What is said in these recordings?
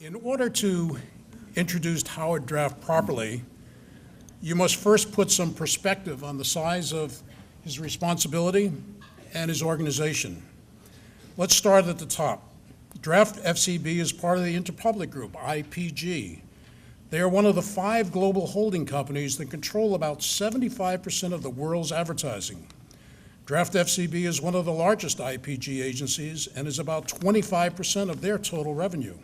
In order to introduce Howard Draft properly, you must first put some perspective on the size of his responsibility and his organization. Let's start at the top. Draftfcb is part of the Interpublic Group, IPG. They are one of the 5 global holding companies that control about 75% of the world's advertising. Draftfcb is one of the largest IPG agencies and is about 25% of their total revenue.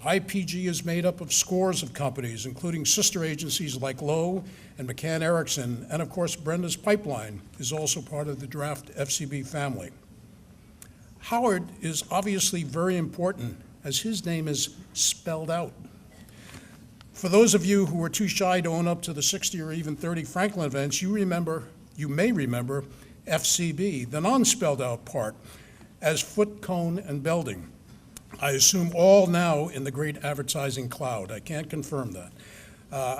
IPG is made up of scores of companies, including sister agencies like Lowe and McCann Erickson, and of course Brenda's Pipeline is also part of the Draftfcb family. Howard is obviously very important as his name is spelled out. For those of you who are too shy to own up to the 60 or even 30 Franklin events, you may remember FCB, the non-spelled out part, as foot, cone, and belding. I assume all now in the great advertising cloud. I can't confirm that.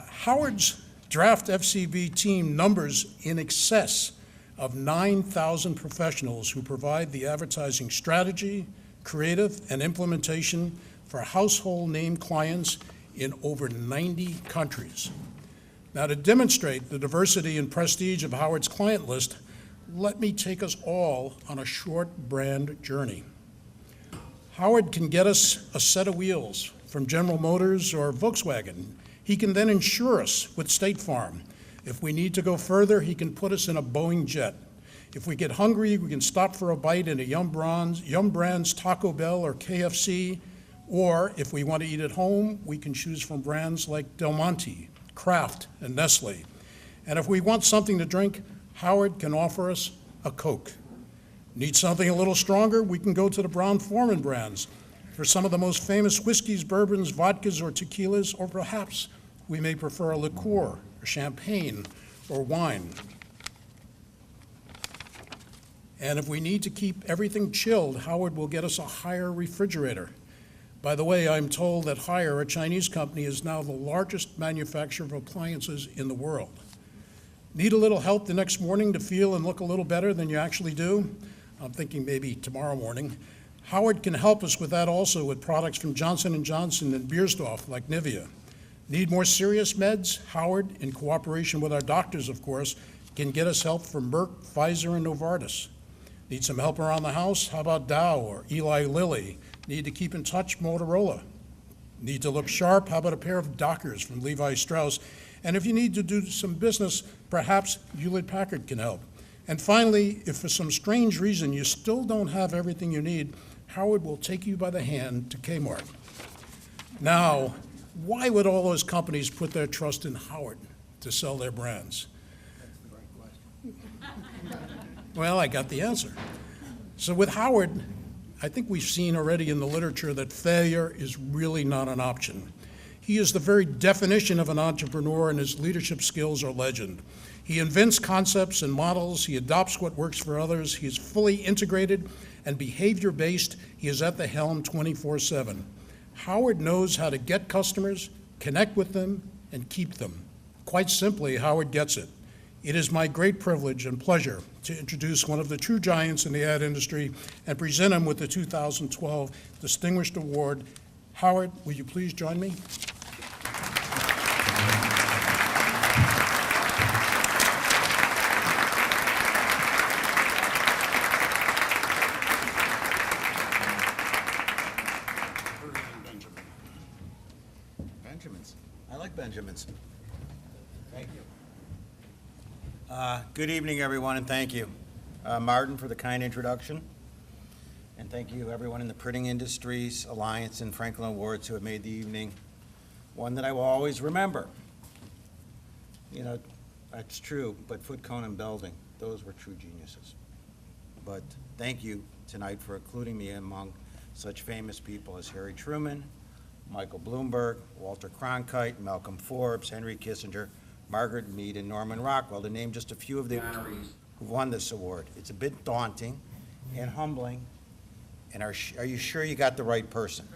Howard's Draftfcb team numbers in excess of 9,000 professionals who provide the advertising strategy, creative, and implementation for household name clients in over 90 countries. Now, to demonstrate the diversity and prestige of Howard's client list, let me take us all on a short brand journey. Howard can get us a set of wheels from General Motors or Volkswagen. He can then insure us with State Farm. If we need to go further, he can put us in a Boeing jet. If we get hungry, we can stop for a bite in a Yum Brands, Taco Bell, or KFC. Or if we want to eat at home, we can choose from brands like Del Monte, Kraft, and Nestle. And if we want something to drink, Howard can offer us a Coke. Need something a little stronger? We can go to the Brown-Forman brands for some of the most famous whiskeys, bourbons, vodkas, or tequilas, or perhaps we may prefer a liqueur, or champagne, or wine. And if we need to keep everything chilled, Howard will get us a Haier refrigerator. By the way, I'm told that Haier, a Chinese company, is now the largest manufacturer of appliances in the world. Need a little help the next morning to feel and look a little better than you actually do? I'm thinking maybe tomorrow morning. Howard can help us with that also with products from Johnson & Johnson and Beiersdorf like Nivea. Need more serious meds? Howard, in cooperation with our doctors, of course, can get us help from Merck, Pfizer, and Novartis. Need some help around the house? How about Dow or Eli Lilly? Need to keep in touch? Motorola. Need to look sharp? How about a pair of Dockers from Levi Strauss? And if you need to do some business, perhaps Hewlett-Packard can help. And finally, if for some strange reason you still don't have everything you need, Howard will take you by the hand to Kmart. Now, why would all those companies put their trust in Howard to sell their brands? That's the right question. Well, I got the answer. So with Howard, I think we've seen already in the literature that failure is really not an option. He is the very definition of an entrepreneur, and his leadership skills are legend. He invents concepts and models. He adopts what works for others. He is fully integrated and behavior-based. He is at the helm 24/7. Howard knows how to get customers, connect with them, and keep them. Quite simply, Howard gets it. It is my great privilege and pleasure to introduce one of the true giants in the ad industry and present him with the 2012 Distinguished Award. Howard, will you please join me? Benjamins. I like Benjamins. Thank you. Good evening, everyone, and thank you, Martin, for the kind introduction. And thank you, everyone in the Printing Industries Alliance and Franklin Awards who have made the evening one that I will always remember. You know, that's true, but foot, cone, and belding, those were true geniuses. But thank you tonight for including me among such famous people as Harry Truman, Michael Bloomberg, Walter Cronkite, Malcolm Forbes, Henry Kissinger, Margaret Mead, and Norman Rockwell, to name just a few of the honorees who've won this award. It's a bit daunting and humbling. And are you sure you got the right person?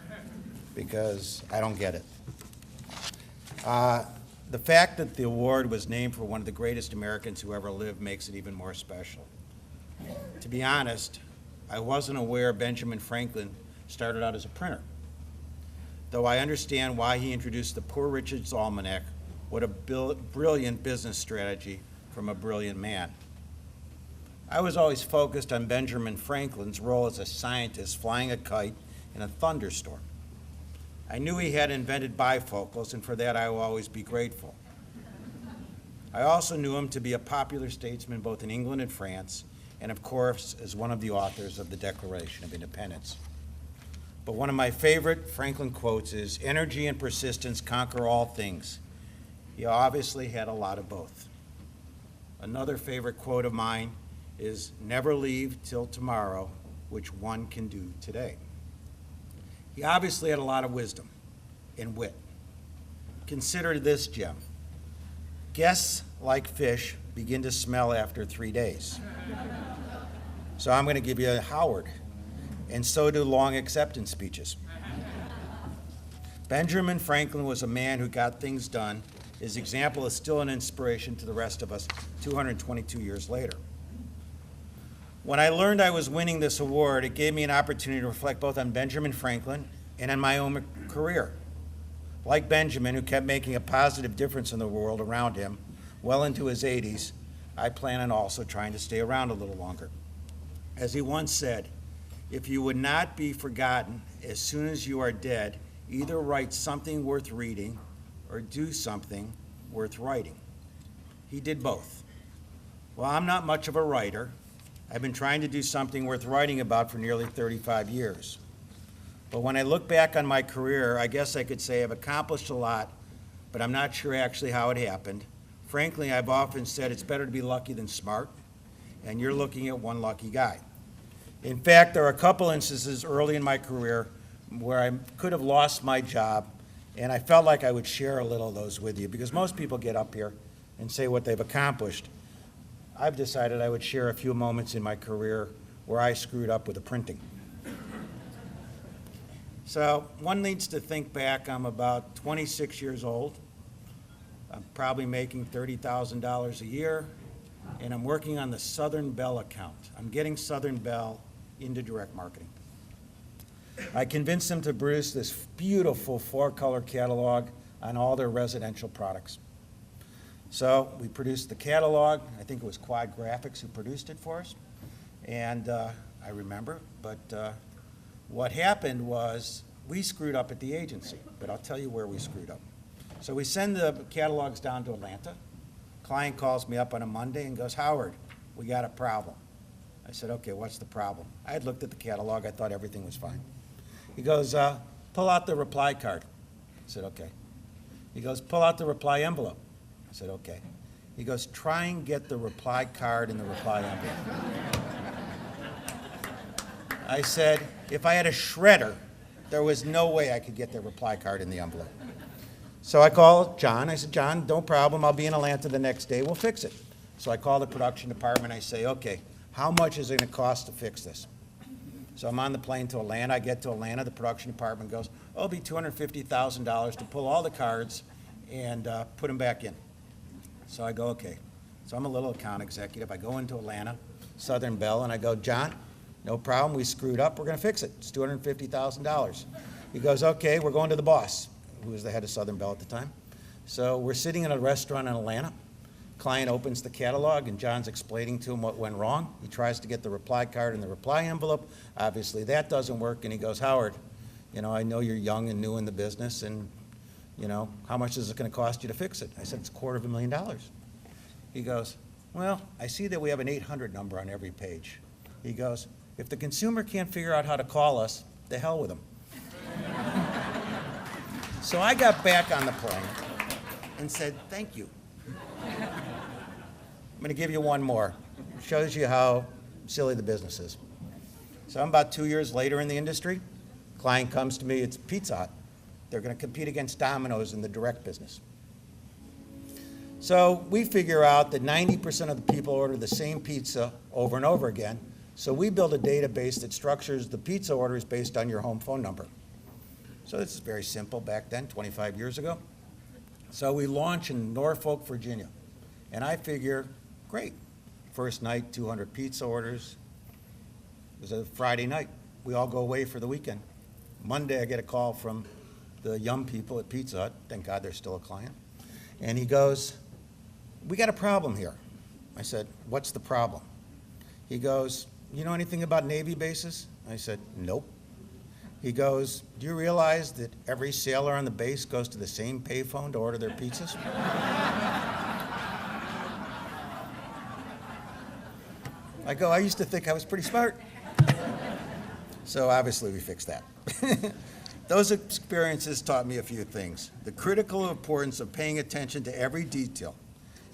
Because I don't get it. The fact that the award was named for one of the greatest Americans who ever lived makes it even more special. To be honest, I wasn't aware Benjamin Franklin started out as a printer. though I understand why he introduced the Poor Richard's Almanac. What a brilliant business strategy from a brilliant man. I was always focused on Benjamin Franklin's role as a scientist flying a kite in a thunderstorm. I knew he had invented bifocals, and for that I will always be grateful. I also knew him to be a popular statesman both in England and France, and of course as one of the authors of the Declaration of Independence. But one of my favorite Franklin quotes is, "Energy and persistence conquer all things." He obviously had a lot of both. Another favorite quote of mine is, "Never leave till tomorrow, which one can do today." He obviously had a lot of wisdom and wit. Consider this gem. Guests, like fish, begin to smell after 3 days. So I'm going to give you a Howard, and so do long acceptance speeches. Benjamin Franklin was a man who got things done. His example is still an inspiration to the rest of us 222 years later. When I learned I was winning this award, it gave me an opportunity to reflect both on Benjamin Franklin and on my own career. Like Benjamin, who kept making a positive difference in the world around him well into his 80s, I plan on also trying to stay around a little longer. As he once said, "If you would not be forgotten as soon as you are dead, either write something worth reading or do something worth writing." He did both. Well, I'm not much of a writer. I've been trying to do something worth writing about for nearly 35 years. But when I look back on my career, I guess I could say I've accomplished a lot, but I'm not sure actually how it happened. Frankly, I've often said it's better to be lucky than smart, and you're looking at one lucky guy. In fact, there are a couple instances early in my career where I could have lost my job, and I felt like I would share a little of those with you, because most people get up here and say what they've accomplished. I've decided I would share a few moments in my career where I screwed up with the printing. So one needs to think back. I'm about 26 years old. I'm probably making $30,000 a year, and I'm working on the Southern Bell account. I'm getting Southern Bell into direct marketing. I convinced them to produce this beautiful 4-color catalog on all their residential products. So we produced the catalog. I think it was Quad Graphics who produced it for us, and I remember, but what happened was we screwed up at the agency, but I'll tell you where we screwed up. So we send the catalogs down to Atlanta. Client calls me up on a Monday and goes, "Howard, we got a problem." I said, "Okay, what's the problem?" I had looked at the catalog. I thought everything was fine. He goes, "Pull out the reply card." I said, "Okay." He goes, "Pull out the reply envelope." I said, "Okay." He goes, "Try and get the reply card in the reply envelope." I said, if I had a shredder, there was no way I could get the reply card in the envelope. So I called John. I said, "John, no problem. I'll be in Atlanta the next day. We'll fix it." So I call the production department. I say, "Okay, how much is it going to cost to fix this?" So I'm on the plane to Atlanta. I get to Atlanta. The production department goes, "Oh, it'll be $250,000 to pull all the cards and put them back in." So I go, "Okay." So I'm a little account executive. I go into Atlanta, Southern Bell, and I go, "John, no problem. We screwed up. We're going to fix it. It's $250,000. He goes, "Okay, we're going to the boss," who was the head of Southern Bell at the time. So we're sitting in a restaurant in Atlanta. Client opens the catalog, and John's explaining to him what went wrong. He tries to get the reply card in the reply envelope. Obviously, that doesn't work, and he goes, "Howard, I know you're young and new in the business, and, how much is it going to cost you to fix it?" I said, "It's $250,000. He goes, "Well, I see that we have an 800 number on every page." He goes, "If the consumer can't figure out how to call us, the hell with them." So I got back on the plane and said, "Thank you. I'm going to give you one more. It shows you how silly the business is." So I'm about 2 years later in the industry. Client comes to me. It's Pizza Hut. They're going to compete against Domino's in the direct business. So we figure out that 90% of the people order the same pizza over and over again. So we build a database that structures the pizza orders based on your home phone number. So this is very simple back then, 25 years ago. So we launch in Norfolk, Virginia. And I figure, great. First night, 200 pizza orders. It was a Friday night. We all go away for the weekend. Monday, I get a call from the Yum people at Pizza Hut. Thank God they're still a client. And he goes, "We got a problem here." I said, "What's the problem?" He goes, "You know anything about Navy bases?" I said, "Nope." He goes, "Do you realize that every sailor on the base goes to the same payphone to order their pizzas?" I go, "I used to think I was pretty smart." So obviously we fixed that. Those experiences taught me a few things. The critical importance of paying attention to every detail.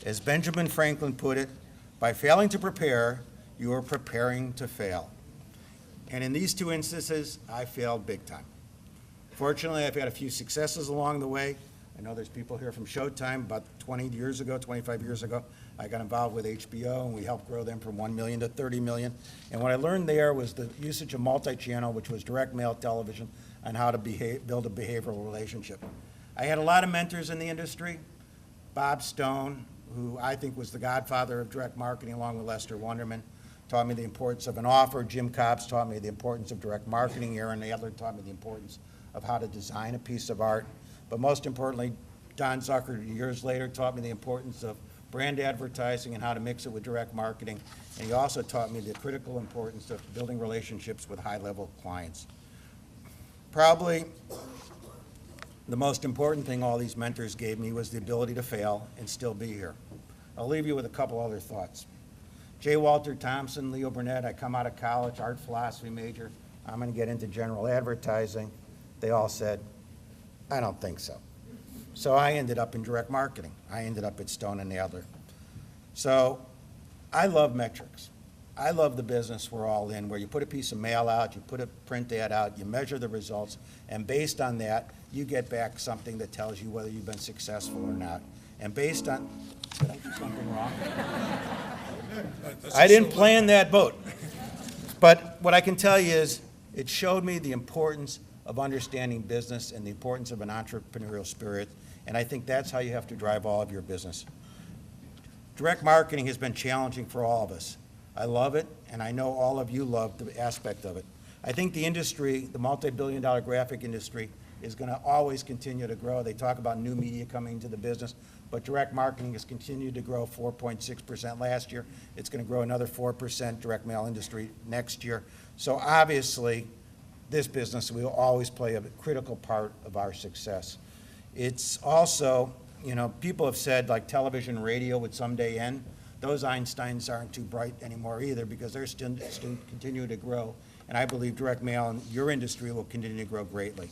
As Benjamin Franklin put it, by failing to prepare, you are preparing to fail. And in these two instances, I failed big time. Fortunately, I've had a few successes along the way. I know there's people here from Showtime. About 20 years ago, 25 years ago, I got involved with HBO, and we helped grow them from 1 million to 30 million. And what I learned there was the usage of multi-channel, which was direct mail television, and how to build a behavioral relationship. I had a lot of mentors in the industry. Bob Stone, who I think was the godfather of direct marketing, along with Lester Wonderman, taught me the importance of an offer. Jim Cobbs taught me the importance of direct marketing. Aaron Adler taught me the importance of how to design a piece of art. But most importantly, Don Zucker, years later, taught me the importance of brand advertising and how to mix it with direct marketing. And he also taught me the critical importance of building relationships with high-level clients. Probably the most important thing all these mentors gave me was the ability to fail and still be here. I'll leave you with a couple other thoughts. J. Walter Thompson, Leo Burnett, I come out of college, art philosophy major. I'm going to get into general advertising. They all said, "I don't think so." So I ended up in direct marketing. I ended up at Stone and Adler. So I love metrics. I love the business we're all in, where you put a piece of mail out, you put a print ad out, you measure the results, and based on that, you get back something that tells you whether you've been successful or not. And based on, did I do something wrong? I didn't plan that boat. But what I can tell you is, it showed me the importance of understanding business and the importance of an entrepreneurial spirit, and I think that's how you have to drive all of your business. Direct marketing has been challenging for all of us. I love it, and I know all of you love the aspect of it. I think the industry, the multi-billion-dollar graphic industry, is going to always continue to grow. They talk about new media coming into the business, but direct marketing has continued to grow 4.6% last year. It's going to grow another 4% direct mail industry next year. So obviously, this business will always play a critical part of our success. It's also, people have said like television and radio would someday end. Those Einsteins aren't too bright anymore either, because they're still continue to grow. And I believe direct mail in your industry will continue to grow greatly.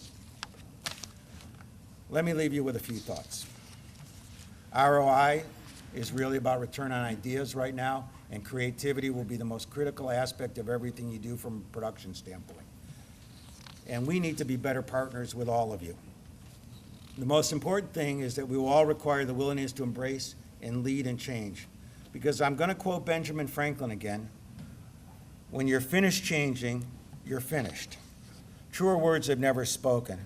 Let me leave you with a few thoughts. ROI is really about return on ideas right now, and creativity will be the most critical aspect of everything you do from a production standpoint. And we need to be better partners with all of you. The most important thing is that we will all require the willingness to embrace and lead and change. Because I'm going to quote Benjamin Franklin again, "When you're finished changing, you're finished." Truer words have never spoken.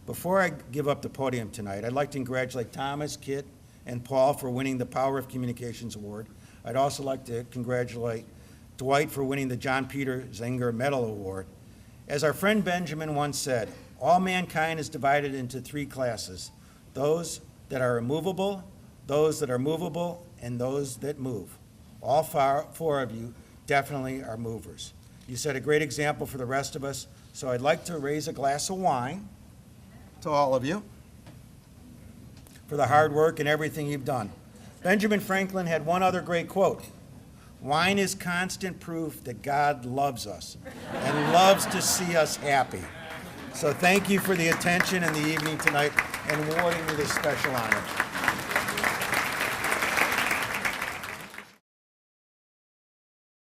Before I give up the podium tonight, I'd like to congratulate Thomas, Kit, and Paul for winning the Power of Communications Award. I'd also like to congratulate Dwight for winning the John Peter Zenger Medal Award. As our friend Benjamin once said, all mankind is divided into three classes: those that are immovable, those that are movable, and those that move. All four of you definitely are movers. You set a great example for the rest of us, so I'd like to raise a glass of wine to all of you for the hard work and everything you've done. Benjamin Franklin had one other great quote: "Wine is constant proof that God loves us and loves to see us happy." So thank you for the attention in the evening tonight and awarding me this special honor.